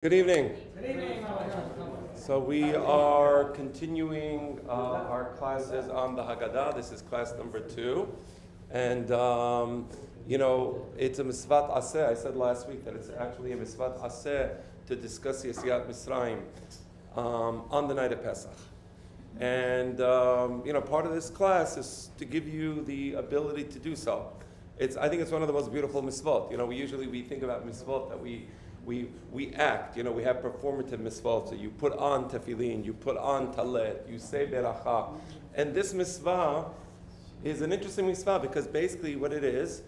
Good evening. Good evening. So we are continuing our classes on the Haggada. This is class number 2. And, it's a misvat aseh. I said last week that it's actually a misvat aseh to discuss Yetziat Mitzrayim on the night of Pesach. And, part of this class is to give you the ability to do so. I think it's one of the most beautiful misvot. We think about misvot that we act, we have performative mitzvot. So you put on tefillin, you put on talet, you say beracha. And this mitzvah is an interesting mitzvah because basically what it is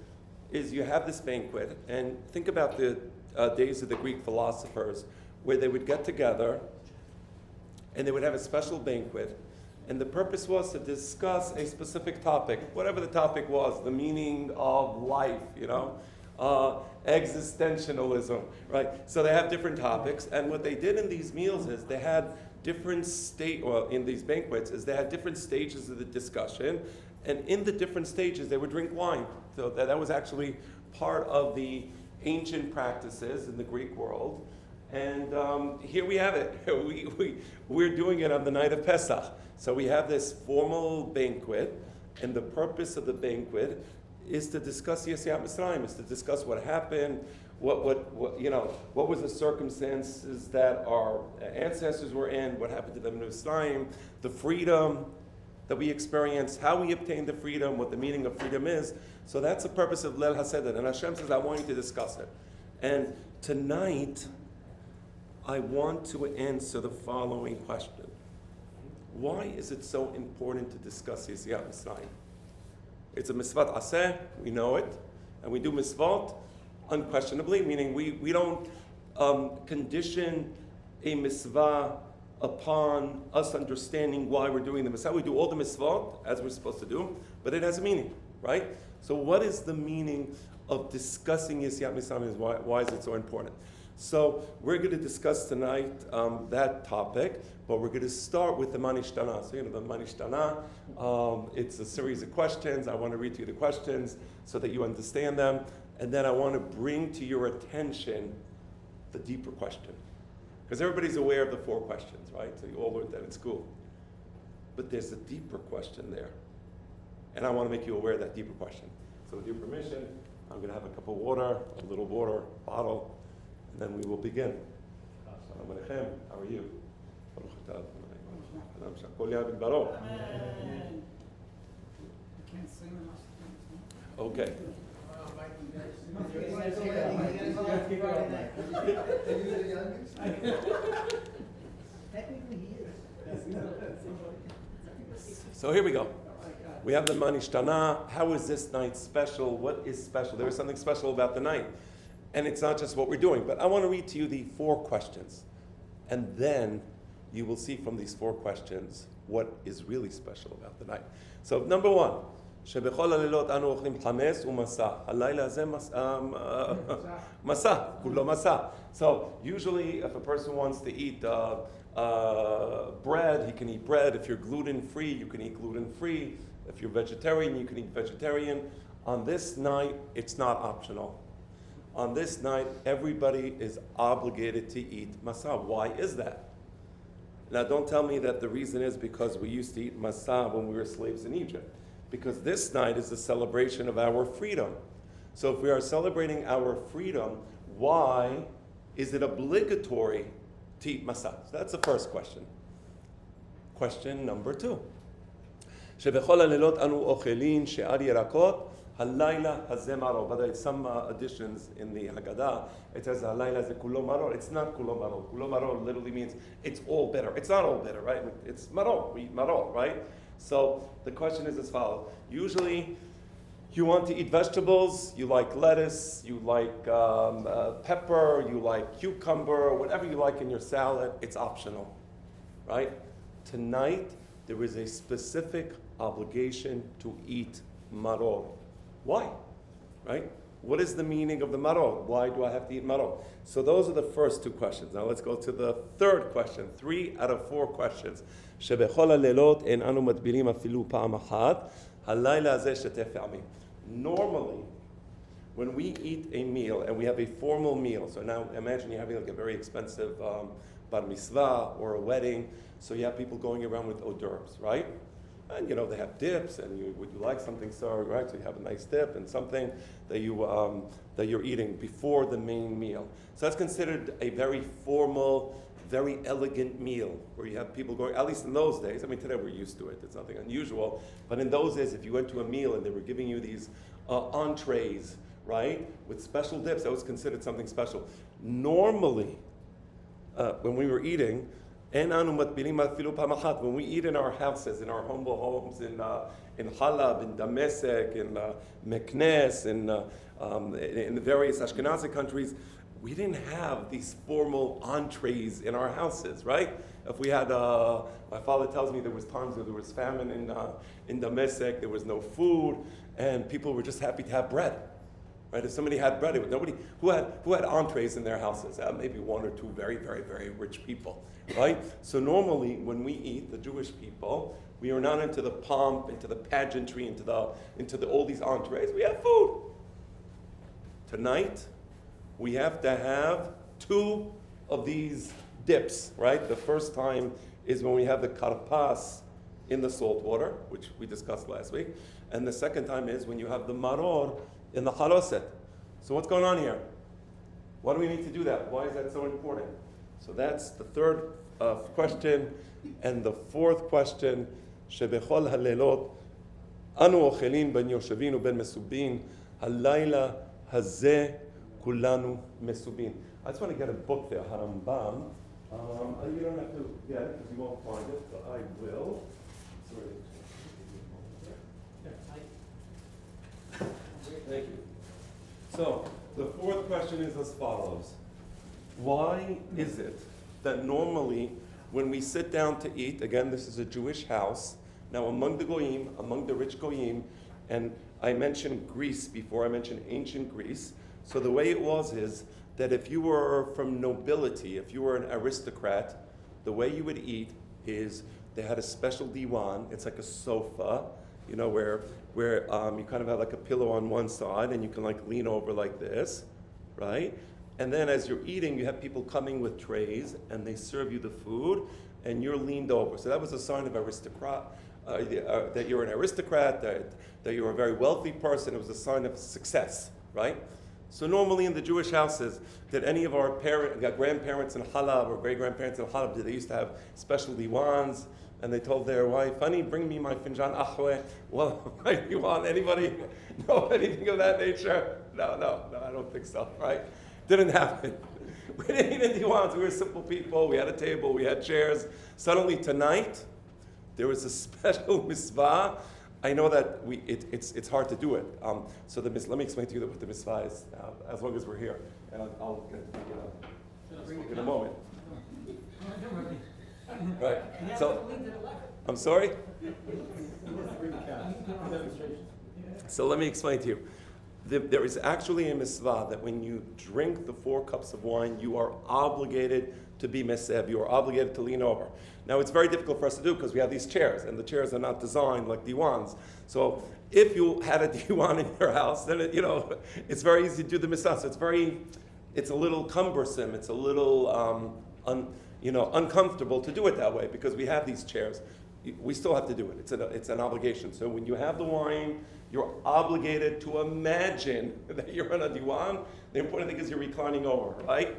you have this banquet, and think about the days of the Greek philosophers where they would get together and they would have a special banquet, and the purpose was to discuss a specific topic, whatever the topic was, the meaning of life, existentialism, right? So they have different topics, and what they did in these meals is they had different in these banquets is they had different stages of the discussion, and in the different stages they would drink wine. So that was actually part of the ancient practices in the Greek world. And here we have it. We're doing it on the night of Pesach. So we have this formal banquet, and the purpose of the banquet is to discuss Yetziat Mitzrayim, is to discuss what happened, what was the circumstances that our ancestors were in, what happened to them in Mitzrayim, the freedom that we experienced, how we obtained the freedom, what the meaning of freedom is. So that's the purpose of Leil HaSeder. And Hashem says, I want you to discuss it. And tonight, I want to answer the following question. Why is it so important to discuss Yetziat Mitzrayim? It's a misvat aseh, we know it, and we do misvot unquestionably, meaning we don't condition a misvah upon us understanding why we're doing the misvah. We do all the misvot as we're supposed to do, but it has a meaning, right? So what is the meaning of discussing Yetziat Mitzrayim? Why is it so important? So we're going to discuss tonight that topic, but we're going to start with the Manishtana. So the Manishtana, it's a series of questions. I want to read to you the questions so that you understand them, and then I want to bring to your attention the deeper question. Because everybody's aware of the 4 questions, right? So you all learned that in school. But there's a deeper question there, and I want to make you aware of that deeper question. So with your permission, I'm going to have a cup of water, a little water bottle, and then we will begin. Shalom Aleichem. How are you? Okay. So here we go. We have the Manishtana. How is this night special? What is special? There is something special about the night. And it's not just what we're doing, but I want to read to you the 4 questions. And then you will see from these 4 questions what is really special about the night. So number 1, שבכל הלילות אנו אוכלים חמץ ומסע. הלילה הזה מסע, כולו מסע. So usually if a person wants to eat bread, he can eat bread. If you're gluten-free, you can eat gluten-free. If you're vegetarian, you can eat vegetarian. On this night, it's not optional. On this night, everybody is obligated to eat masa. Why is that? Now, don't tell me that the reason is because we used to eat masa when we were slaves in Egypt. Because this night is a celebration of our freedom. So if we are celebrating our freedom, why is it obligatory to eat masa? So that's the first question. Question number 2. שבכל הלילות אנו אוכלים שאר ירקות Halayla hazeh maror. By the way, some additions in the Haggadah, it says halayla ze kulo maror. It's not kulo maror. Kulo maror literally means it's all bitter. It's not all bitter, right? It's maror. We eat maror, right? So the question is as follows. Usually, you want to eat vegetables. You like lettuce. You like pepper. You like cucumber. Whatever you like in your salad, it's optional, right? Tonight, there is a specific obligation to eat maror. Why? Right? What is the meaning of the maror? Why do I have to eat maror? So those are the first 2 questions. Now let's go to the 3rd question. 3 out of 4 questions. שבכל הלילות אין אנו מטבילים אפילו פעם אחת. הלילה הזה שתי פעמים. Normally, when we eat a meal and we have a formal meal, so now imagine you're having like a very expensive bar mitzvah or a wedding, so you have people going around with hors d'oeuvres, right? And they have dips, and would you like something, sir? Right? So you have a nice dip and something that you're eating before the main meal. So that's considered a very formal, very elegant meal, where you have people going, at least in those days. I mean, today we're used to it. It's nothing unusual. But in those days, if you went to a meal and they were giving you these entrees, right, with special dips, that was considered something special. Normally, when we were eating, when we eat in our houses, in our humble homes, in Halab, in Damascus, in Meknes, in the various Ashkenazi countries, we didn't have these formal entrees in our houses, right? If we had, my father tells me there was times where there was famine in Damascus, there was no food, and people were just happy to have bread. Right? If somebody had bread, it was nobody who had entrees in their houses. Maybe one or two very, very, very rich people, right? So normally, when we eat, the Jewish people, we are not into the pomp, into the pageantry, into the all these entrees. We have food. Tonight, we have to have 2 of these dips, right? The first time is when we have the karpas in the salt water, which we discussed last week, and the second time is when you have the maror in the haloset. So what's going on here? Why do we need to do that? Why is that so important? So that's the third question. And the fourth question, שבכל הלילות אנו אוכלים בין יושבים ובין מסובין, הלילה הזה כולנו מסובין. I just want to get a book there, Harambam. You don't have to get it because you won't find it, but I will. Sorry. Thank you. So, the fourth question is as follows. Why is it that normally when we sit down to eat, again, this is a Jewish house, now among the Goyim, among the rich Goyim, and I mentioned Greece before, I mentioned ancient Greece, so the way it was is that if you were from nobility, if you were an aristocrat, the way you would eat is they had a special diwan, it's like a sofa, where you kind of have like a pillow on one side and you can like lean over like this, right? And then as you're eating, you have people coming with trays and they serve you the food and you're leaned over. So that was a sign of aristocrat, that you're an aristocrat, that you're a very wealthy person. It was a sign of success, right? So normally in the Jewish houses, did any of our grandparents in Halab or great-grandparents in Halab, did they used to have special diwans? And they told their wife, honey, bring me my finjan ahwe. Well, you want anybody know anything of that nature? No, I don't think so, right? Didn't happen. We didn't eat in diwans. We were simple people. We had a table. We had chairs. Suddenly tonight, there was a special mitzvah. I know that it's hard to do it. Let me explain to you what the mitzvah is, as long as we're here. And I'll get to it in a moment. Right. So, I'm sorry? So let me explain to you. There is actually a mitzvah that when you drink the 4 cups of wine, you are obligated to be mesev. You are obligated to lean over. Now, it's very difficult for us to do because we have these chairs, and the chairs are not designed like diwans. So if you had a diwan in your house, then it's very easy to do the mitzvah. So it's a little cumbersome. It's a little uncomfortable to do it that way because we have these chairs. We still have to do it. It's an obligation. So when you have the wine, you're obligated to imagine that you're on a diwan. The important thing is you're reclining over, right?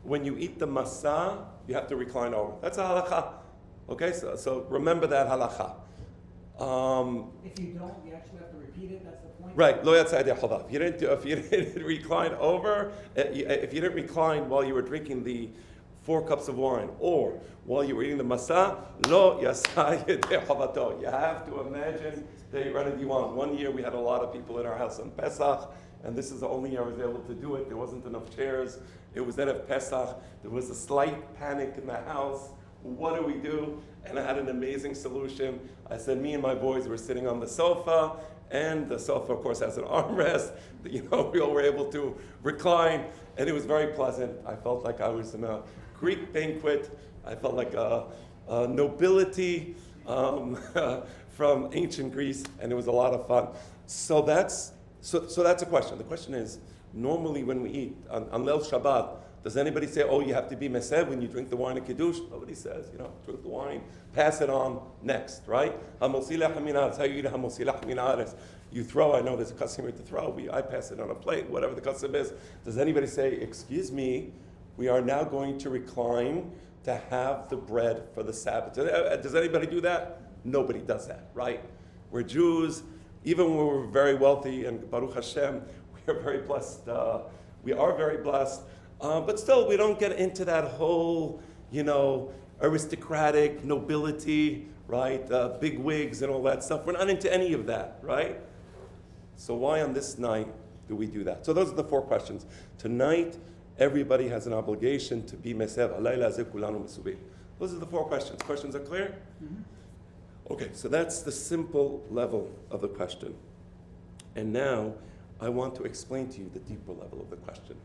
When you eat the masa, you have to recline over. That's a halakha. Okay, so remember that halakha. If you don't, you actually have to repeat it. That's the point. Right. Lo yatzai yedei chava. If you didn't recline over, if you didn't recline while you were drinking the 4 cups of wine, or while you were eating the masa, lo yatzai yedei chavato. You have to imagine that you're on a diwan. One year we had a lot of people in our house on Pesach, and this is the only year I was able to do it. There wasn't enough chairs. It was then of Pesach. There was a slight panic in the house. What do we do? And I had an amazing solution. I said, me and my boys were sitting on the sofa, and the sofa, of course, has an armrest. We all were able to recline, and it was very pleasant. I felt like I was in a Greek banquet. I felt like a nobility from ancient Greece, and it was a lot of fun. So that's So that's a question. The question is, normally when we eat, on Leil Shabbat, does anybody say, oh, you have to be mesed when you drink the wine of Kiddush? Nobody says, drink the wine, pass it on next, right? Hamosilach min haaretz. How you eat a hamosilach min haaretz? You throw, I know there's a custom here to throw, I pass it on a plate, whatever the custom is. Does anybody say, excuse me, we are now going to recline to have the bread for the Sabbath? Does anybody do that? Nobody does that, right? We're Jews, even when we're very wealthy, and Baruch Hashem, we are very blessed. But still, we don't get into that whole, aristocratic nobility, right? Big wigs and all that stuff. We're not into any of that, right? So why on this night do we do that? So those are the 4 questions. Tonight, everybody has an obligation to be mesev. Alayla ze kulanu mesubin. Those are the 4 questions. Questions are clear? Mm-hmm. Okay, so that's the simple level of the question. And now, I want to explain to you the deeper level of the question.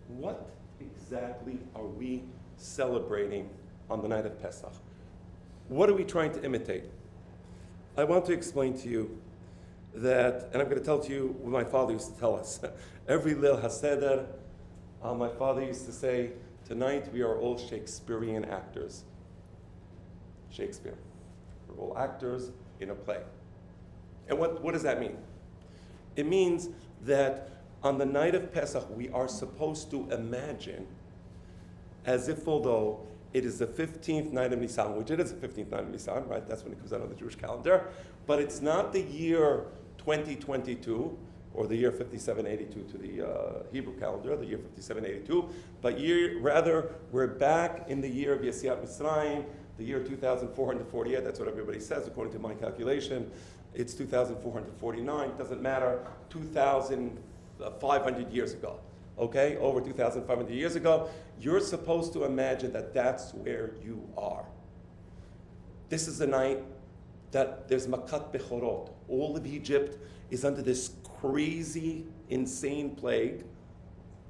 What exactly are we celebrating on the night of Pesach? What are we trying to imitate? I want to explain to you that, and I'm going to tell to you what my father used to tell us. Every Leil HaSeder, my father used to say, tonight we are all Shakespearean actors. Shakespeare. We're all actors in a play. And what does that mean? It means that on the night of Pesach, we are supposed to imagine as if although it is the 15th night of Nisan, which it is the 15th night of Nisan, right? That's when it comes out on the Jewish calendar. But it's not the year 2022 or the year 5782 to the Hebrew calendar, the year 5782, but rather we're back in the year of Yetziat Mitzrayim, the year 2448. That's what everybody says according to my calculation. It's 2449, doesn't matter, 2,500 years ago, okay? Over 2,500 years ago. You're supposed to imagine that that's where you are. This is the night that there's Makat Bechorot. All of Egypt is under this crazy, insane plague.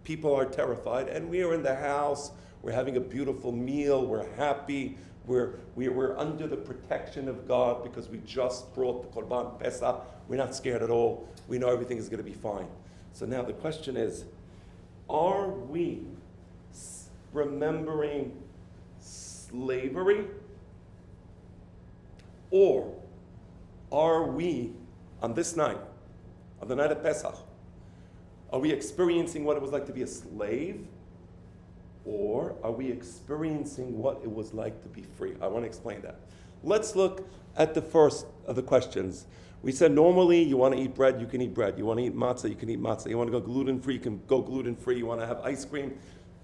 People are terrified, and we are in the house, we're having a beautiful meal, we're happy, we're under the protection of God because we just brought the Korban Pesach. We're not scared at all. We know everything is going to be fine. So now the question is, are we remembering slavery? Or are we, on this night, on the night of Pesach, are we experiencing what it was like to be a slave? Or are we experiencing what it was like to be free? I want to explain that. Let's look at the first of the questions. We said normally you want to eat bread, you can eat bread. You want to eat matzah, you can eat matzah. You want to go gluten-free, you can go gluten-free. You want to have ice cream,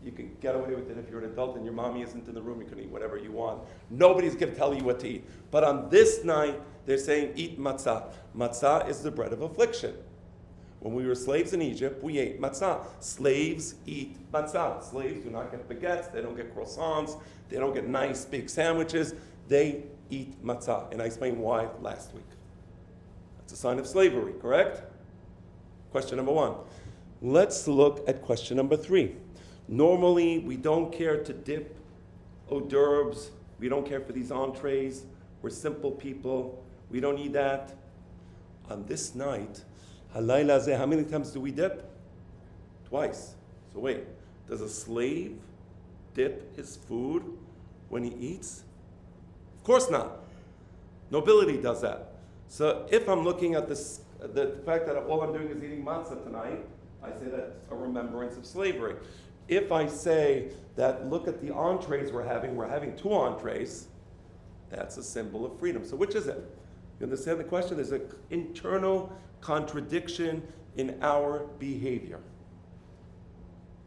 you can get away with it if you're an adult and your mommy isn't in the room. You can eat whatever you want. Nobody's going to tell you what to eat. But on this night, they're saying eat matzah. Matzah is the bread of affliction. When we were slaves in Egypt, we ate matzah. Slaves eat matzah. Slaves do not get baguettes, they don't get croissants, they don't get nice big sandwiches. They eat matzah. And I explained why last week. That's a sign of slavery, correct? Question number 1. Let's look at question number 3. Normally, we don't care to dip hors d'oeuvres. We don't care for these entrees. We're simple people. We don't need that. On this night, halayla zeh, how many times do we dip? Twice. So wait, does a slave dip his food when he eats? Of course not. Nobility does that. So if I'm looking at this, the fact that all I'm doing is eating matzah tonight, I say that's a remembrance of slavery. If I say that look at the entrees we're having 2 entrees, that's a symbol of freedom. So which is it? You understand the question? There's an internal contradiction in our behavior.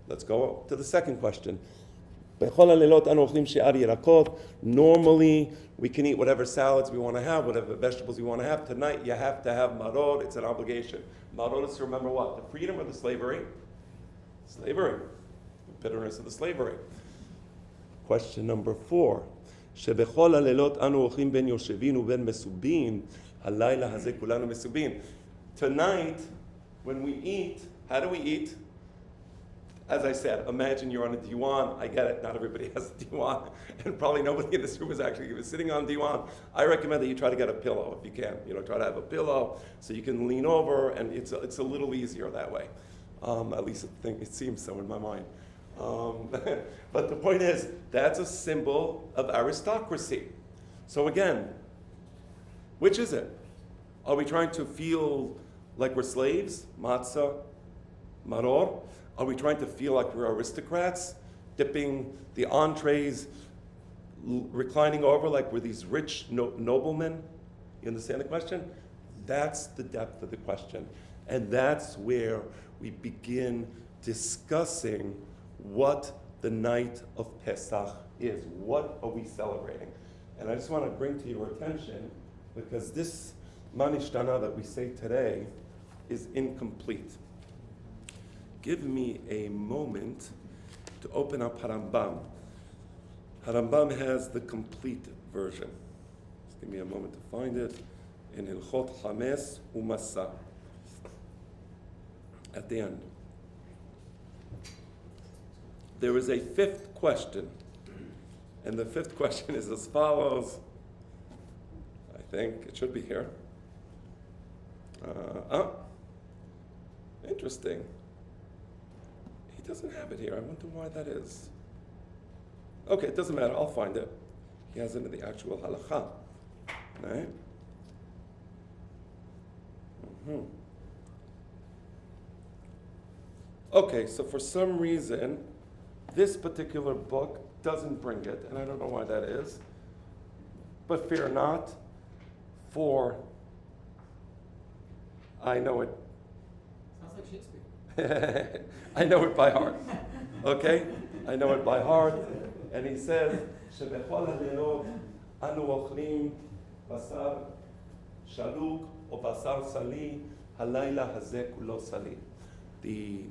Let's go to the second question. Normally, we can eat whatever salads we want to have, whatever vegetables we want to have. Tonight, you have to have maror. It's an obligation. Maror is to remember what? The freedom or the slavery? Slavery. The bitterness of the slavery. Question number 4. שבכל הלילות אנו אוכלים בין יושבים ובין מסובין, הלילה הזה כולנו מסובין. Tonight, when we eat, how do we eat? as I said, imagine you're on a diwan. I get it, not everybody has a diwan, and probably nobody in this room is actually even sitting on diwan. I recommend that you try to get a pillow if you can. Try to have a pillow so you can lean over, and it's a little easier that way. At least it seems so in my mind. But the point is, that's a symbol of aristocracy. So again, which is it? Are we trying to feel like we're slaves? Matzah, maror? Are we trying to feel like we're aristocrats, dipping the entrees, reclining over like we're these rich noblemen? You understand the question? That's the depth of the question. And that's where we begin discussing what the night of Pesach is. What are we celebrating? And I just want to bring to your attention, because this manishtana that we say today is incomplete. Give me a moment to open up Harambam. Harambam has the complete version. Just give me a moment to find it. In Hilchot Hames Umasa. At the end. There is a fifth question. And the fifth question is as follows. I think it should be here. Interesting. He doesn't have it here. I wonder why that is. Okay, it doesn't matter. I'll find it. He has it in the actual halakha. Right? Okay, so for some reason, this particular book doesn't bring it, and I don't know why that is. But fear not, for I know it. Sounds like Shakespeare. I know it by heart. Okay? I know it by heart. And he says, שבכל הלילות אנו אוכלים בשר שלוק או בשר סלי, הלילה הזה כולו סלי. The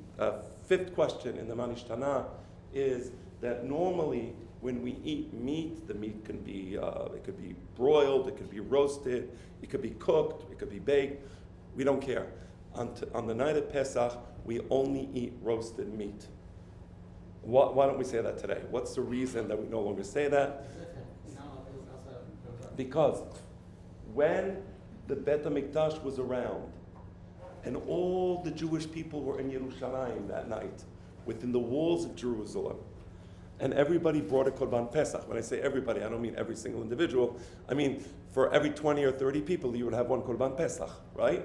fifth question in the Manishtana is that normally when we eat meat, the meat can be, it could be broiled, it could be roasted, it could be cooked, it could be baked. We don't care. On the night of Pesach, we only eat roasted meat. Why don't we say that today? What's the reason that we no longer say that? Because when the Bet HaMikdash was around, and all the Jewish people were in Yerushalayim that night, within the walls of Jerusalem, and everybody brought a Korban Pesach. When I say everybody, I don't mean every single individual. I mean, for every 20 or 30 people, you would have one Korban Pesach, right?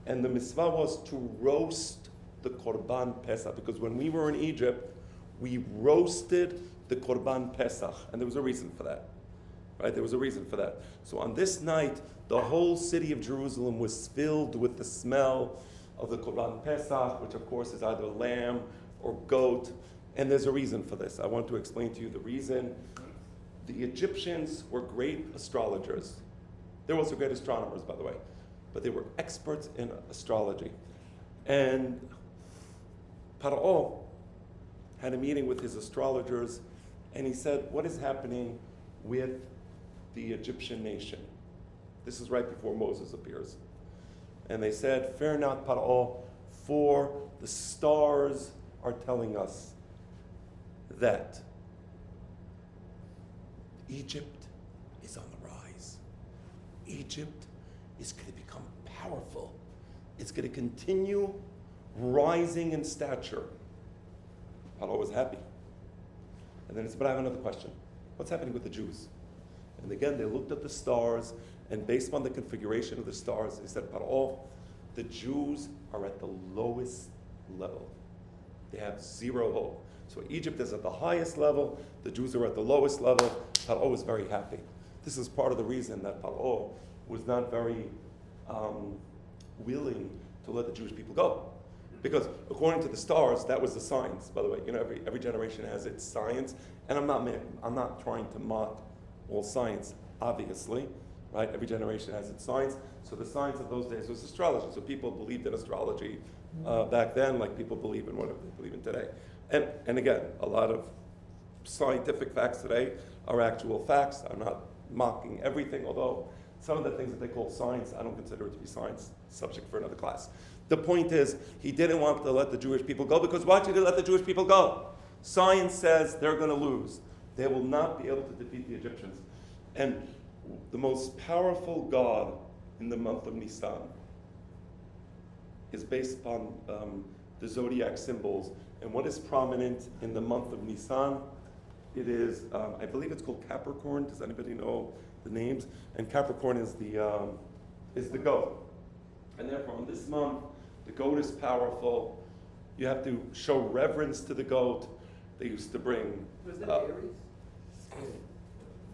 And the mitzvah was to roast the Korban Pesach, because when we were in Egypt, we roasted the Korban Pesach, and there was a reason for that, right? There was a reason for that. So on this night, the whole city of Jerusalem was filled with the smell of the Korban Pesach, which of course is either lamb or goat, and there's a reason for this. I want to explain to you the reason. The Egyptians were great astrologers. They were also great astronomers, by the way, but they were experts in astrology. And Paro had a meeting with his astrologers, and he said, what is happening with the Egyptian nation? This is right before Moses appears. And they said, fear not, Paro, for the stars are telling us that Egypt is on the rise. Egypt is going to become powerful. It's going to continue rising in stature. Paro was happy. And then he said, but I have another question. What's happening with the Jews? And again, they looked at the stars, and based on the configuration of the stars, they said, Paro, the Jews are at the lowest level. They have zero hope. So Egypt is at the highest level, the Jews are at the lowest level. Paro was very happy. This is part of the reason that Paro was not very willing to let the Jewish people go. Because according to the stars, that was the science. By the way, every generation has its science, and I'm not trying to mock all science, obviously, right? Every generation has its science. So the science of those days was astrology. So people believed in astrology back then, like people believe in whatever they believe in today. And again, a lot of scientific facts today are actual facts. I'm not mocking everything, although some of the things that they call science, I don't consider it to be science. Subject for another class. The point is, he didn't want to let the Jewish people go, because why should he let the Jewish people go? Science says they're going to lose. They will not be able to defeat the Egyptians. And the most powerful god in the month of Nisan is based upon the zodiac symbols. And what is prominent in the month of Nisan? It is, I believe it's called Capricorn. Does anybody know the names? And Capricorn is the goat. And therefore, in this month, the goat is powerful. You have to show reverence to the goat. They used to bring. Was that Aries?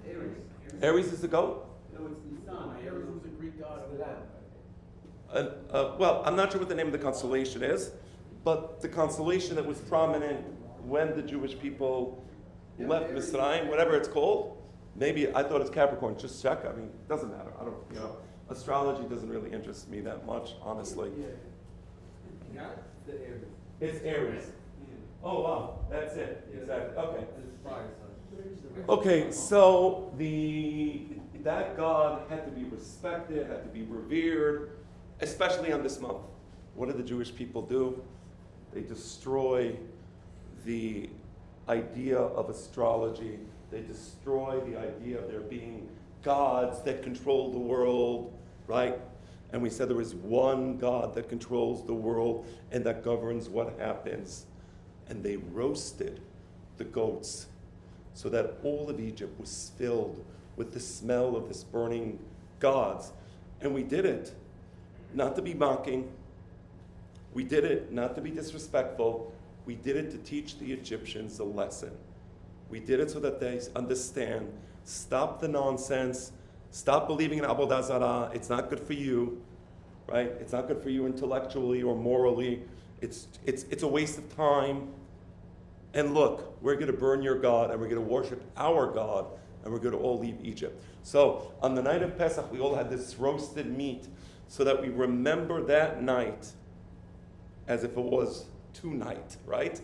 Aries. Aries is the goat? No, it's Nisan. Aries was a Greek god of land. Well, I'm not sure what the name of the constellation is, but the constellation that was prominent when the Jewish people left Mitzrayim, whatever it's called, maybe I thought it's Capricorn. Just check. I mean, it doesn't matter. I don't, astrology doesn't really interest me that much, honestly. Yeah. The Aries. It's Aries. Yeah. Oh wow, that's it. Exactly. Okay. It's fire sign. Okay, so that god had to be respected, had to be revered, especially on this month. What do the Jewish people do? They destroy the idea of astrology. They destroy the idea of there being gods that control the world, right? And we said there is one God that controls the world and that governs what happens. And they roasted the goats so that all of Egypt was filled with the smell of this burning gods. And we did it not to be mocking. We did it not to be disrespectful. We did it to teach the Egyptians a lesson. We did it so that they understand, stop the nonsense, stop believing in Avodah Zarah. It's not good for you, right? It's not good for you intellectually or morally. It's a waste of time. And look, we're going to burn your God, and we're going to worship our God, and we're going to all leave Egypt. So on the night of Pesach, we all had this roasted meat so that we remember that night as if it was tonight, right?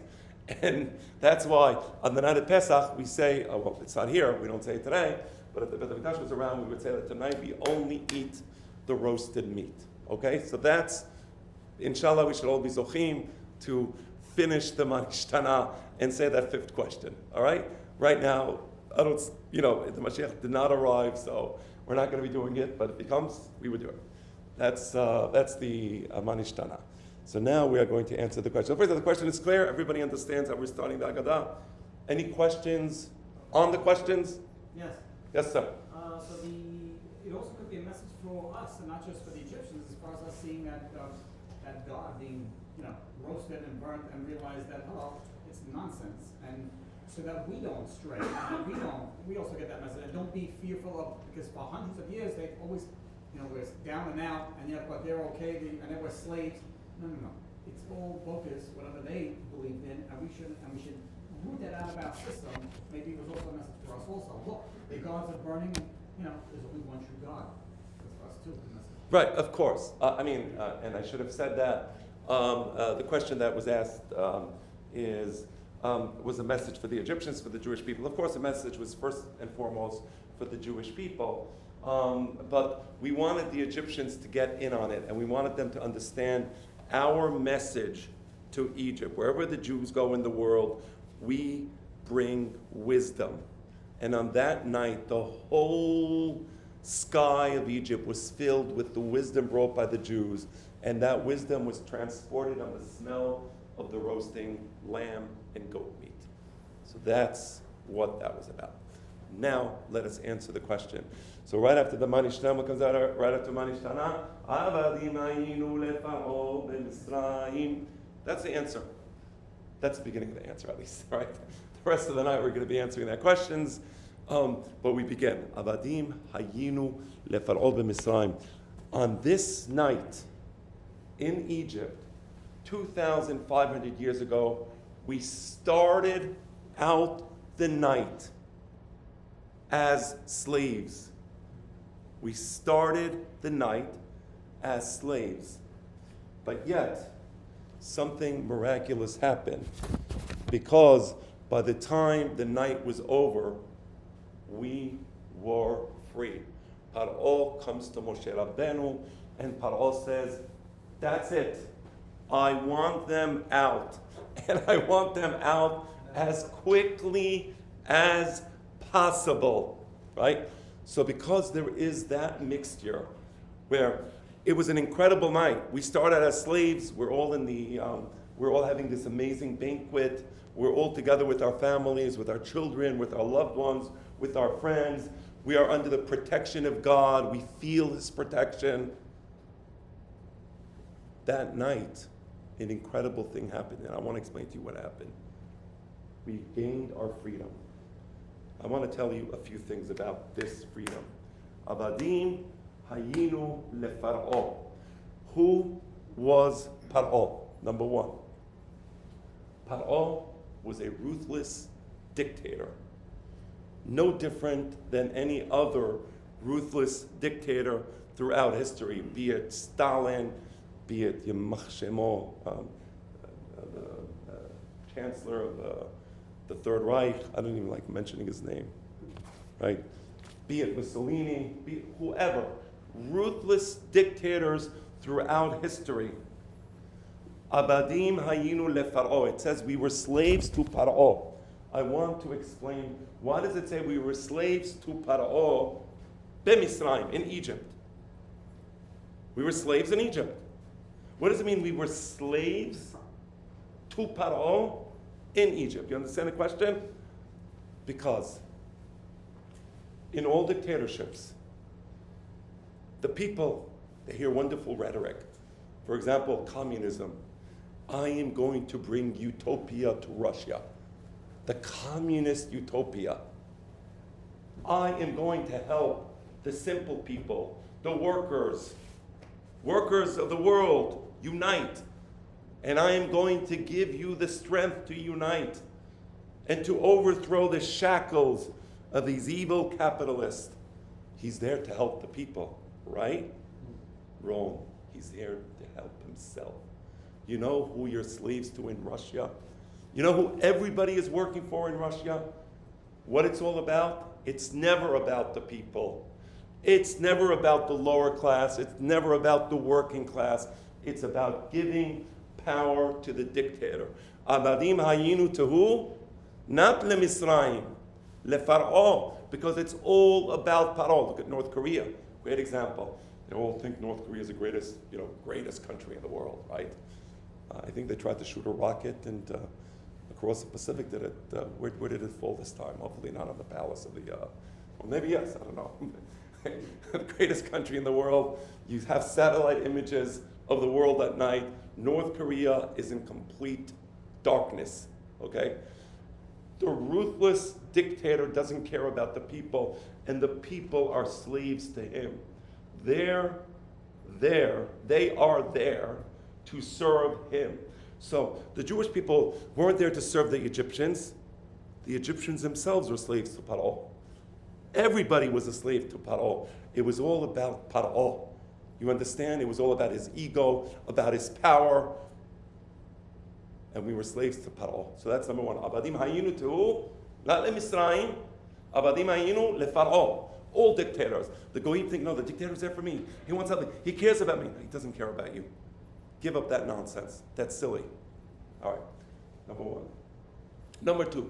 And that's why on the night of Pesach, we say, oh, well, it's not here, we don't say it today, but if the Beit HaMikdash was around, we would say that tonight we only eat the roasted meat. Okay? So that's, inshallah, we should all be zochim to finish the Manishtana and say that fifth question. All right? Right now, the Mashiach did not arrive, so we're not going to be doing it, but if he comes, we would do it. That's the Manishtana. So now we are going to answer the question. So first, the question is clear. Everybody understands how we're starting the Haggadah. Any questions on the questions? Yes. Yes, sir. It also could be a message for us, and not just for the Egyptians, as far as us seeing that God being, roasted and burnt, and realize that it's nonsense, and so that we don't stray. And we also get that message. And don't be fearful of, because for hundreds of years they've always, we're down and out, and yet but they're okay, and they were slaves. No. It's all bogus, whatever they believed in, and we should root that out of our system. Maybe it was also a message for us also. Look, the gods are burning, and there's only one true God. That's for us too, the message. Right, of course. And I should have said that. The question that was asked was a message for the Egyptians, for the Jewish people. Of course, the message was first and foremost for the Jewish people. But we wanted the Egyptians to get in on it, and we wanted them to understand our message to Egypt. Wherever the Jews go in the world, we bring wisdom. And on that night, the whole sky of Egypt was filled with the wisdom brought by the Jews. And that wisdom was transported on the smell of the roasting lamb and goat meat. So that's what that was about. Now, let us answer the question. So right after the Manishtana, what comes out right after Manishtana? That's the answer. That's the beginning of the answer, at least, right? The rest of the night, we're going to be answering their questions. But we begin. Avadim hayinu lefar'o b'Mitzrayim. On this night in Egypt, 2,500 years ago, we started out the night as slaves. We started the night as slaves. But yet, something miraculous happened. Because by the time the night was over, we were free. Paro comes to Moshe Rabbeinu, and Paro says, that's it. I want them out. And I want them out as quickly as possible, right? So because there is that mixture where it was an incredible night. We started as slaves. We're all having this amazing banquet. We're all together with our families, with our children, with our loved ones, with our friends. We are under the protection of God. We feel His protection. That night, an incredible thing happened, and I want to explain to you what happened. We gained our freedom. I want to tell you a few things about this freedom. Abadim hayinu lefar'o. Who was Par'o? Number one. Par'o was a ruthless dictator. No different than any other ruthless dictator throughout history, be it Stalin, be it Yamach Shemo, the chancellor of the Third Reich. I don't even like mentioning his name, right? Be it Mussolini, be it whoever. Ruthless dictators throughout history. Abadim hayinu lefar'o. It says we were slaves to Par'o. I want to explain, why does it say we were slaves to Par'o b'Misraim, in Egypt? We were slaves in Egypt. What does it mean we were slaves to Par'o in Egypt? You understand the question? Because in all dictatorships, the people, they hear wonderful rhetoric. For example, communism. I am going to bring utopia to Russia. The communist utopia. I am going to help the simple people, the workers of the world, unite. And I am going to give you the strength to unite and to overthrow the shackles of these evil capitalists. He's there to help the people, right? Wrong. He's there to help himself. You know who you're slaves to in Russia? You know who everybody is working for in Russia? What it's all about? It's never about the people. It's never about the lower class. It's never about the working class. It's about giving power to the dictator. Abadim hayinu to who? Not leMisraim, leFar'o, because it's all about Paro. Look at North Korea, great example. They all think North Korea is the greatest country in the world, right? I think they tried to shoot a rocket and across the Pacific. Where did it fall this time? Hopefully not on the palace of the, well, maybe yes, I don't know. The greatest country in the world. You have satellite images of the world at night. North Korea is in complete darkness, okay? The ruthless dictator doesn't care about the people, and the people are slaves to him. They are there to serve him. So the Jewish people weren't there to serve the Egyptians. The Egyptians themselves were slaves to Paro. Everybody was a slave to Paro. It was all about Paro. You understand? It was all about his ego, about his power. And we were slaves to Paro. So that's number one. Abadim hayinu to, not leMisraim. Abadim hayinu leFar'o. All dictators. The Goyim think, no, the dictator's there for me. He wants something. He cares about me. He doesn't care about you. Give up that nonsense. That's silly. All right. Number one. Number two.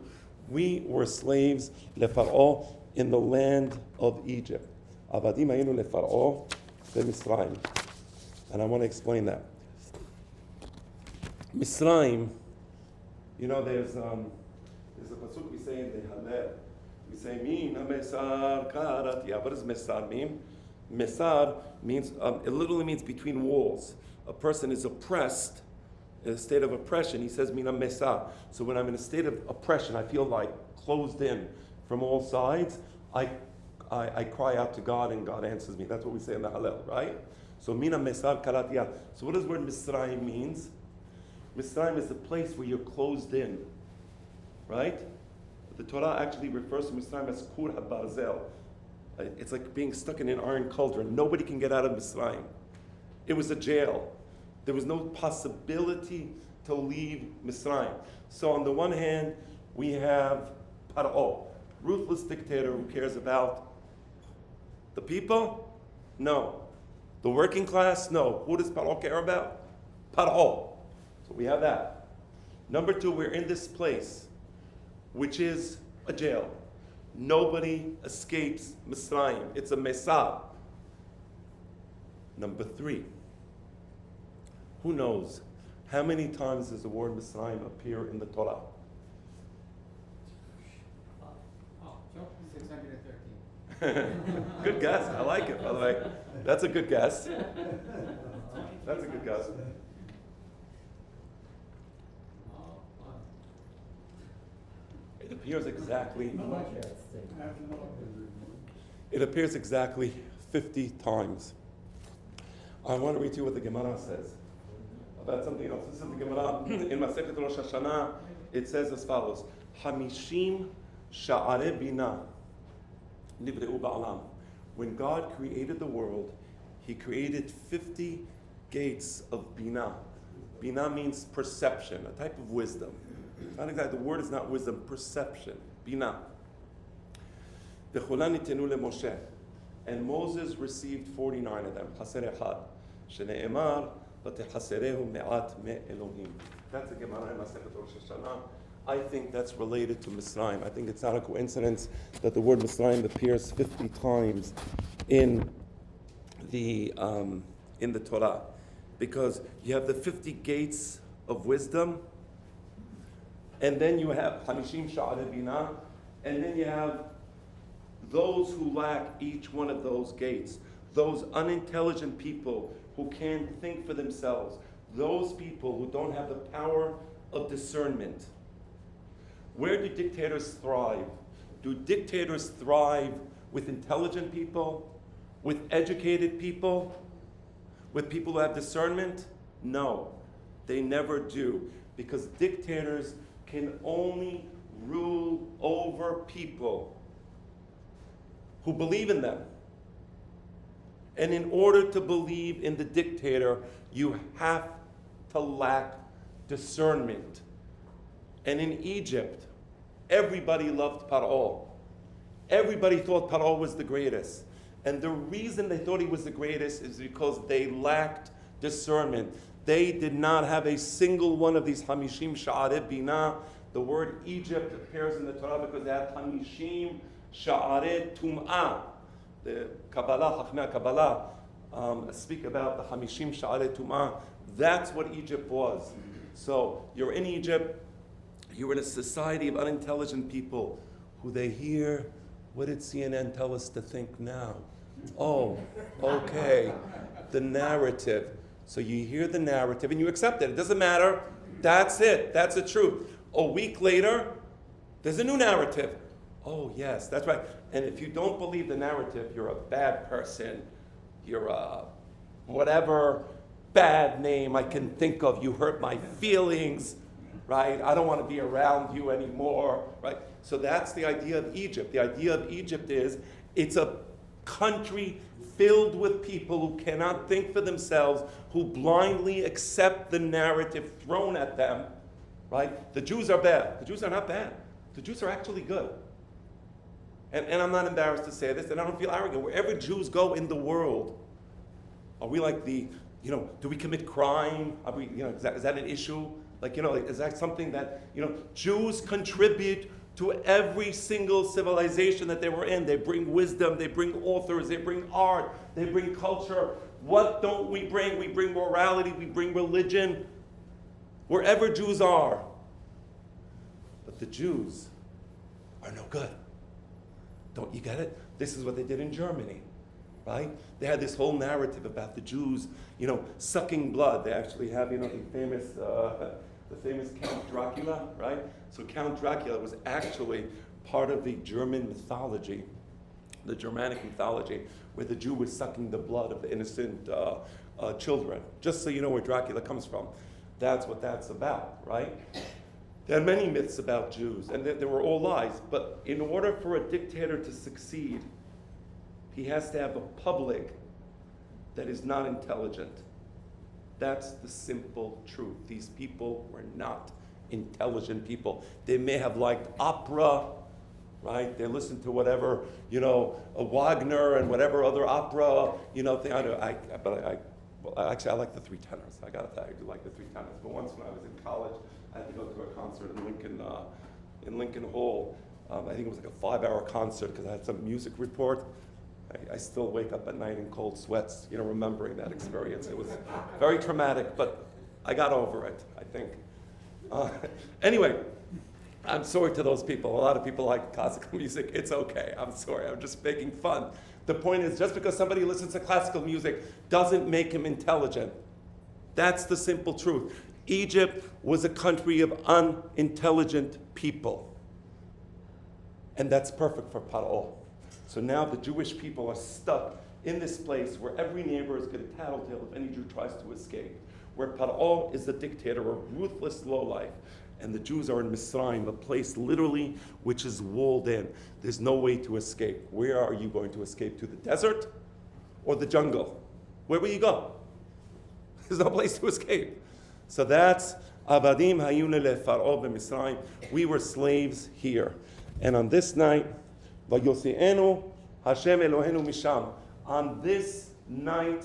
We were slaves leFar'o in the land of Egypt. Abadim hayinu leFar'o leMisraim. And I want to explain that. Misraim, you know, there's a pasuk we say in the Hallel. We say, Min ha-mesar karatya. What does mesar mean? Mesar means, it literally means between walls. A person is oppressed, in a state of oppression. He says, Min ha-mesar. So when I'm in a state of oppression, I feel like closed in from all sides. I cry out to God and God answers me. That's what we say in the Hallel, right? So Min ha-mesar karatya. So what does the word Misraim means? Misraim is the place where you're closed in, right? The Torah actually refers to Misraim as Kur HaBarzel. It's like being stuck in an iron cauldron. Nobody can get out of Misraim. It was a jail. There was no possibility to leave Misraim. So on the one hand, we have Paro, ruthless dictator who cares about the people? No. The working class? No. Who does Paro care about? Paro. So we have that. Number two, we're in this place, which is a jail. Nobody escapes Mitzrayim. It's a Mesah. Number three, who knows how many times does the word Mitzrayim appear in the Torah? Oh, Joe, 613. Good guess. I like it, by the way. That's a good guess. That's a good guess. It appears exactly. It appears exactly 50 times. I want to read to you what the Gemara says about something else. This is the Gemara in Masechet Rosh Hashanah. It says as follows: Hamishim sha'arei bina nivreu ba'alam. When God created the world, He created 50 gates of bina. Bina means perception, a type of wisdom. Not exactly. The word is not wisdom. Perception. Bina. V'cholan nitenu leMoshe. And Moses received 49 of them. Chaser echad. Shene'emar v'techaserehu me'at me'elohim. That's a Gemara in Masechet Rosh Hashanah. I think that's related to Mitzrayim. I think it's not a coincidence that the word Mitzrayim appears 50 times in the Torah, because you have the 50 gates of wisdom, and then you have Hamishim Sha'arei Bina, and then you have those who lack each one of those gates, those unintelligent people who can't think for themselves, those people who don't have the power of discernment. Where do dictators thrive? Do dictators thrive with intelligent people, with educated people, with people who have discernment? No, they never do, because dictators can only rule over people who believe in them. And in order to believe in the dictator, you have to lack discernment. And in Egypt, everybody loved Paro. Everybody thought Paro was the greatest. And the reason they thought he was the greatest is because they lacked discernment. They did not have a single one of these Hamishim Sha'arei Bina. The word Egypt appears in the Torah because they have Hamishim Sha'arei Tum'ah. The Kabbalah, Chachmei Kabbalah, speak about the Hamishim Sha'arei Tum'ah. That's what Egypt was. So you're in Egypt, you're in a society of unintelligent people who they hear, what did CNN tell us to think now? Oh, okay, the narrative. So you hear the narrative and you accept it. It doesn't matter. That's it. That's the truth. A week later, there's a new narrative. Oh, yes, that's right. And if you don't believe the narrative, you're a bad person. You're a whatever bad name I can think of. You hurt my feelings, right? I don't want to be around you anymore, right? So that's the idea of Egypt. The idea of Egypt is it's a country filled with people who cannot think for themselves, who blindly accept the narrative thrown at them, right? The Jews are bad. The Jews are not bad. The Jews are actually good. And I'm not embarrassed to say this, and I don't feel arrogant. Wherever Jews go in the world, are we like do we commit crime? Are we, is that an issue? Is that something that, Jews contribute to every single civilization that they were in. They bring wisdom, they bring authors, they bring art, they bring culture. What don't we bring? We bring morality, we bring religion, wherever Jews are. But the Jews are no good. Don't you get it? This is what they did in Germany, right? They had this whole narrative about the Jews, sucking blood. They actually have, the famous Count Dracula, right? So Count Dracula was actually part of the German mythology, the Germanic mythology, where the Jew was sucking the blood of the innocent children. Just so you know where Dracula comes from. That's what that's about, right? There are many myths about Jews, and they were all lies. But in order for a dictator to succeed, he has to have a public that is not intelligent. That's the simple truth. These people were not intelligent people. They may have liked opera, right? They listened to whatever, a Wagner and whatever other opera, thing. well, actually, I like the three tenors. I gotta tell you, I do like the three tenors. But once when I was in college, I had to go to a concert in Lincoln Hall. I think it was like a 5-hour concert because I had some music report. I still wake up at night in cold sweats, remembering that experience. It was very traumatic, but I got over it, I think. Anyway, I'm sorry to those people. A lot of people like classical music. It's okay. I'm sorry. I'm just making fun. The point is, just because somebody listens to classical music doesn't make him intelligent. That's the simple truth. Egypt was a country of unintelligent people. And that's perfect for Paro. So now the Jewish people are stuck in this place where every neighbor is going to tattletale if any Jew tries to escape. Where Paro is the dictator, a ruthless lowlife. And the Jews are in Mitzrayim, a place literally which is walled in. There's no way to escape. Where are you going to escape to? The desert or the jungle? Where will you go? There's no place to escape. So that's Avadim Hayune leFaro b'Mitzrayim. We were slaves here. And on this night, Vayotzienu Hashem Eloheinu Misham. On this night,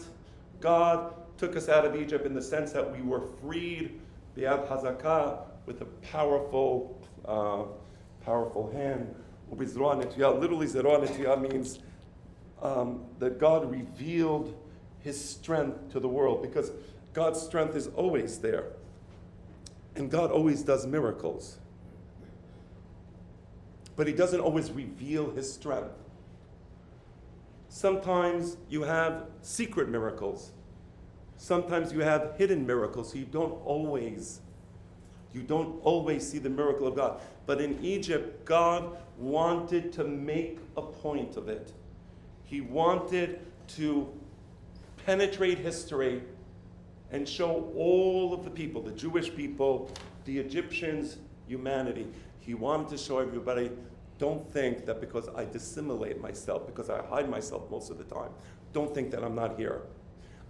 God took us out of Egypt in the sense that we were freed B'yad Hazakah, with a powerful hand. Literally, Zerah Netiyah means that God revealed his strength to the world, because God's strength is always there. And God always does miracles. But he doesn't always reveal his strength. Sometimes you have secret miracles. Sometimes you have hidden miracles, so you don't always see the miracle of God. But in Egypt, God wanted to make a point of it. He wanted to penetrate history and show all of the people, the Jewish people, the Egyptians, humanity. He wanted to show everybody, don't think that because I dissimulate myself, because I hide myself most of the time, don't think that I'm not here.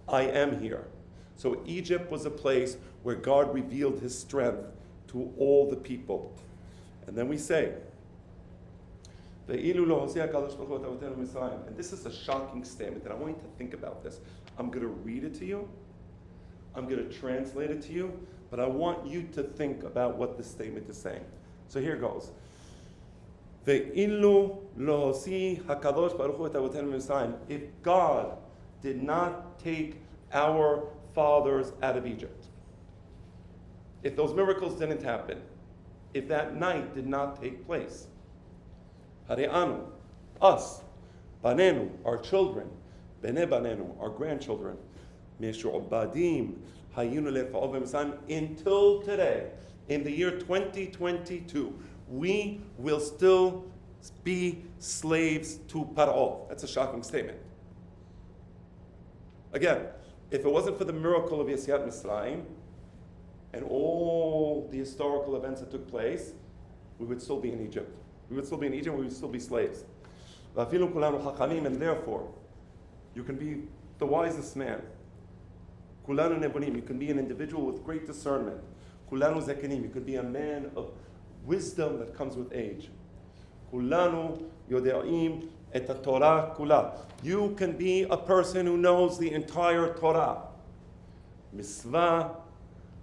I am here. So Egypt was a place where God revealed his strength to all the people. And then we say, and this is a shocking statement, and I want you to think about this. I'm going to read it to you. I'm going to translate it to you, but I want you to think about what this statement is saying. So here goes. If God did not take our fathers out of Egypt, if those miracles didn't happen, if that night did not take place, Hare'anu, us, Banenu, our children, Bene Banenu, our grandchildren, Meshu'badim, Hayinu leFaro b'Mitzrayim, until today, in the year 2022, we will still be slaves to Paro. That's a shocking statement. Again, if it wasn't for the miracle of Yetziat Mitzrayim and all the historical events that took place, we would still be in Egypt. We would still be in Egypt, we would still be slaves. And therefore, you can be the wisest man. Kulanu nebunim, you can be an individual with great discernment. Kulanu zekenim, you can be a man of wisdom that comes with age. Kulanu yode'im et Torah kula. You can be a person who knows the entire Torah. Misvah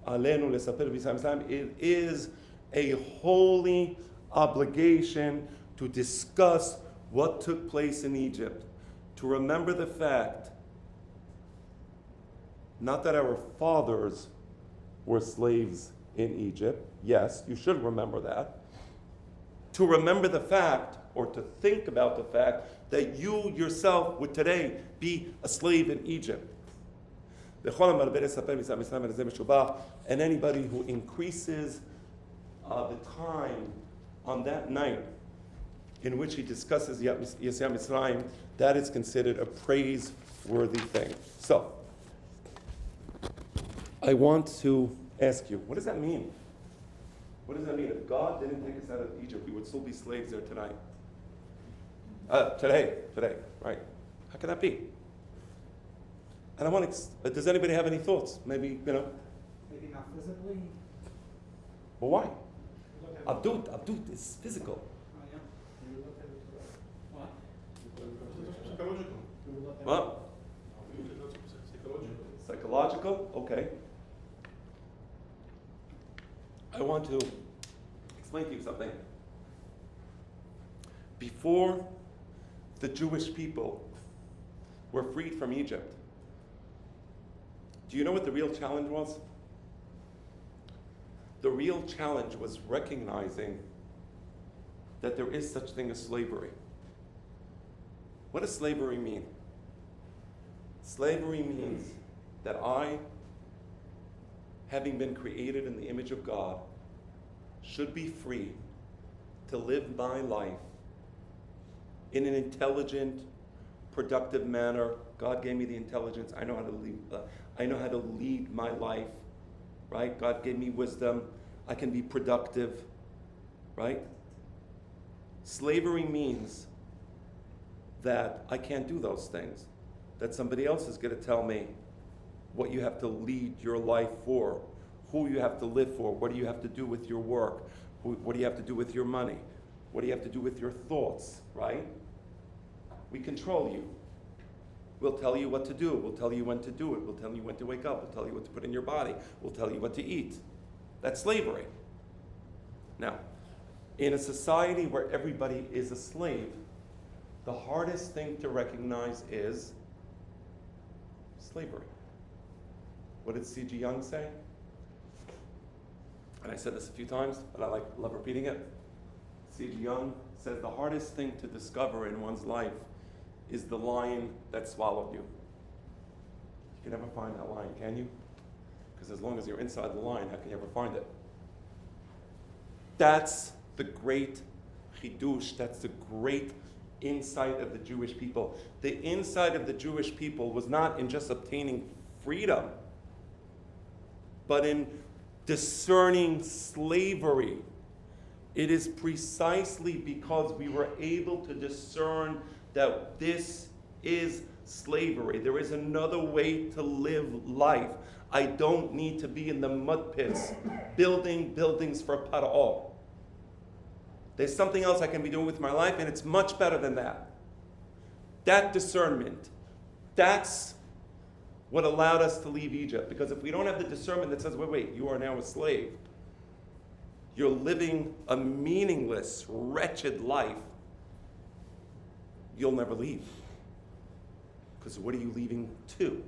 alenu lesaper b'Islam. It is a holy obligation to discuss what took place in Egypt, to remember the fact, not that our fathers were slaves in Egypt. Yes, you should remember that. To remember the fact, or to think about the fact, that you yourself would today be a slave in Egypt. And anybody who increases the time on that night in which he discusses Yetziat Mitzrayim, that is considered a praiseworthy thing. So, I want to ask you, what does that mean? What does that mean? If God didn't take us out of Egypt, we would still be slaves there tonight. Today, right? How can that be? And I want to, does anybody have any thoughts? Maybe, Maybe not physically. Well, why? Abdut is physical. Oh, yeah. What? What? Psychological? Okay. I want to explain to you something. Before the Jewish people were freed from Egypt, do you know what the real challenge was? The real challenge was recognizing that there is such thing as slavery. What does slavery mean? Slavery means that I, having been created in the image of God, should be free to live my life in an intelligent, productive manner. God gave me the intelligence. I know how to lead my life, right? God gave me wisdom. I can be productive, right? Slavery means that I can't do those things, that somebody else is going to tell me what you have to lead your life for, who you have to live for, what do you have to do with your work, what do you have to do with your money, what do you have to do with your thoughts, right? We control you. We'll tell you what to do. We'll tell you when to do it. We'll tell you when to wake up. We'll tell you what to put in your body. We'll tell you what to eat. That's slavery. Now, in a society where everybody is a slave, the hardest thing to recognize is slavery. What did C.G. Jung say? And I said this a few times, but I love repeating it. C.G. Jung says the hardest thing to discover in one's life is the lion that swallowed you. You can never find that lion, can you? Because as long as you're inside the lion, how can you ever find it? That's the great chidush, that's the great insight of the Jewish people. The insight of the Jewish people was not in just obtaining freedom, but in discerning slavery. It is precisely because we were able to discern that this is slavery. There is another way to live life. I don't need to be in the mud pits building buildings for Paro. There's something else I can be doing with my life, and it's much better than that. That discernment, that's what allowed us to leave Egypt. Because if we don't have the discernment that says, wait, you are now a slave, you're living a meaningless, wretched life, you'll never leave. Because what are you leaving to?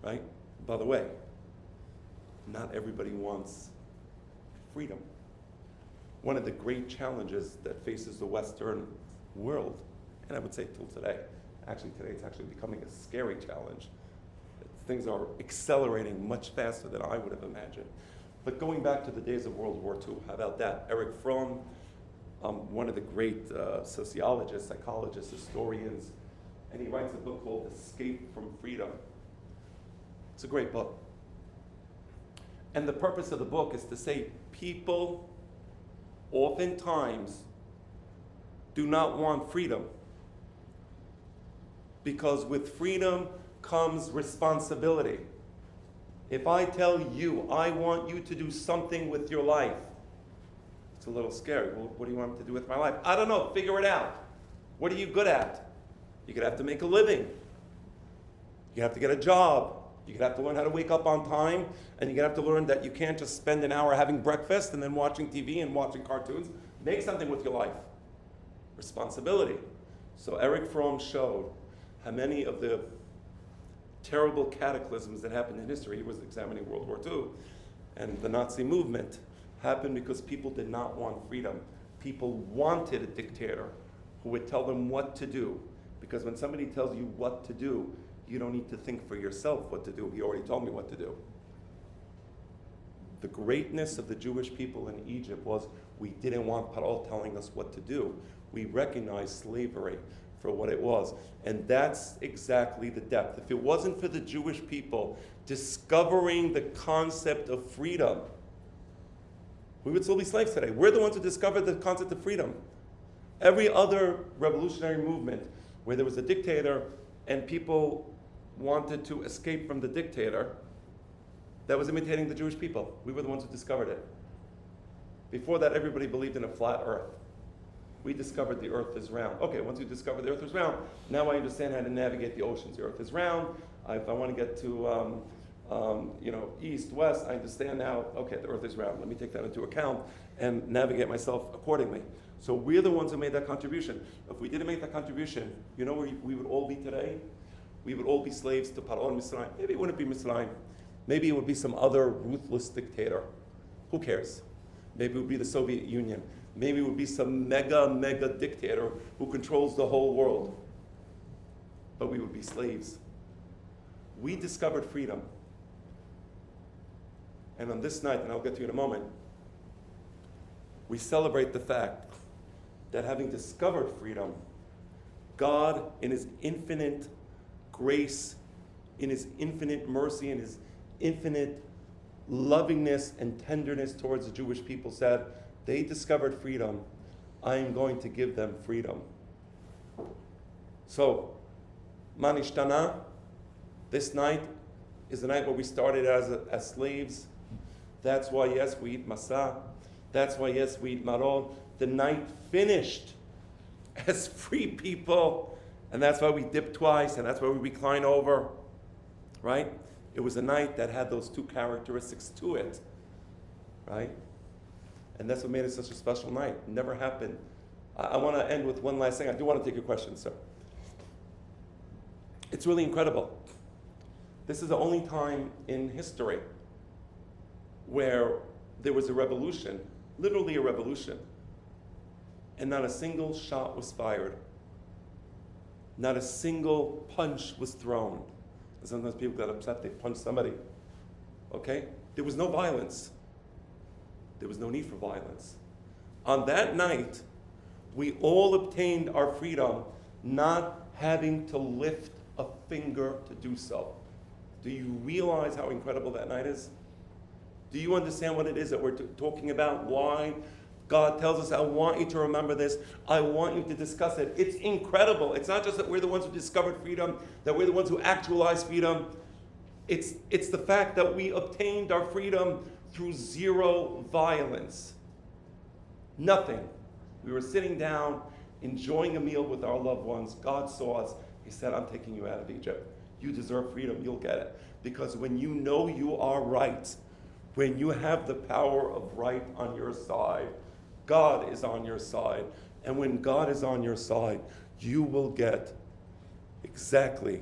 Right? By the way, not everybody wants freedom. One of the great challenges that faces the Western world, and I would say till today, today it's actually becoming a scary challenge. Things are accelerating much faster than I would have imagined. But going back to the days of World War II, how about that? Erich Fromm, one of the great sociologists, psychologists, historians, and he writes a book called Escape from Freedom. It's a great book. And the purpose of the book is to say people oftentimes do not want freedom, because with freedom comes responsibility. If I tell you, I want you to do something with your life, it's a little scary. Well, what do you want me to do with my life? I don't know, figure it out. What are you good at? You're gonna have to make a living. You have to get a job. You're gonna have to learn how to wake up on time, and you're gonna have to learn that you can't just spend an hour having breakfast and then watching TV and watching cartoons. Make something with your life. Responsibility. So Erich Fromm showed how many of the terrible cataclysms that happened in history, he was examining World War II, and the Nazi movement happened because people did not want freedom. People wanted a dictator who would tell them what to do. Because when somebody tells you what to do, you don't need to think for yourself what to do. He already told me what to do. The greatness of the Jewish people in Egypt was we didn't want Paro telling us what to do. We recognized slavery for what it was. And that's exactly the depth. If it wasn't for the Jewish people discovering the concept of freedom, we would still be slaves today. We're the ones who discovered the concept of freedom. Every other revolutionary movement where there was a dictator and people wanted to escape from the dictator, that was imitating the Jewish people. We were the ones who discovered it. Before that, everybody believed in a flat earth. We discovered the earth is round. Okay, once you discover the earth is round, now I understand how to navigate the oceans. The earth is round. If I want to get to east, west, I understand now, okay, the earth is round. Let me take that into account and navigate myself accordingly. So we're the ones who made that contribution. If we didn't make that contribution, you know where we would all be today? We would all be slaves to Paro and Misraim. Maybe it wouldn't be Misraim. Maybe it would be some other ruthless dictator. Who cares? Maybe it would be the Soviet Union. Maybe it would be some mega dictator who controls the whole world. But we would be slaves. We discovered freedom. And on this night, and I'll get to you in a moment, we celebrate the fact that having discovered freedom, God, in His infinite grace, in His infinite mercy, in His infinite lovingness and tenderness towards the Jewish people, said, they discovered freedom, I am going to give them freedom. So, Manishtana, this night is the night where we started as slaves. That's why, yes, we eat Masa. That's why, yes, we eat Maror. The night finished as free people. And that's why we dip twice, and that's why we recline over, right? It was a night that had those two characteristics to it, right? And that's what made it such a special night. It never happened. I want to end with one last thing. I do want to take your question, sir. It's really incredible. This is the only time in history where there was a revolution, literally a revolution, and not a single shot was fired. Not a single punch was thrown. And sometimes people got upset, they punched somebody. Okay? There was no violence. There was no need for violence. On that night, we all obtained our freedom, not having to lift a finger to do so. Do you realize how incredible that night is? Do you understand what it is that we're talking about? Why God tells us, I want you to remember this. I want you to discuss it. It's incredible. It's not just that we're the ones who discovered freedom, that we're the ones who actualized freedom. It's the fact that we obtained our freedom through zero violence. Nothing. We were sitting down, enjoying a meal with our loved ones. God saw us. He said, I'm taking you out of Egypt. You deserve freedom. You'll get it. Because when you know you are right, when you have the power of right on your side, God is on your side. And when God is on your side, you will get exactly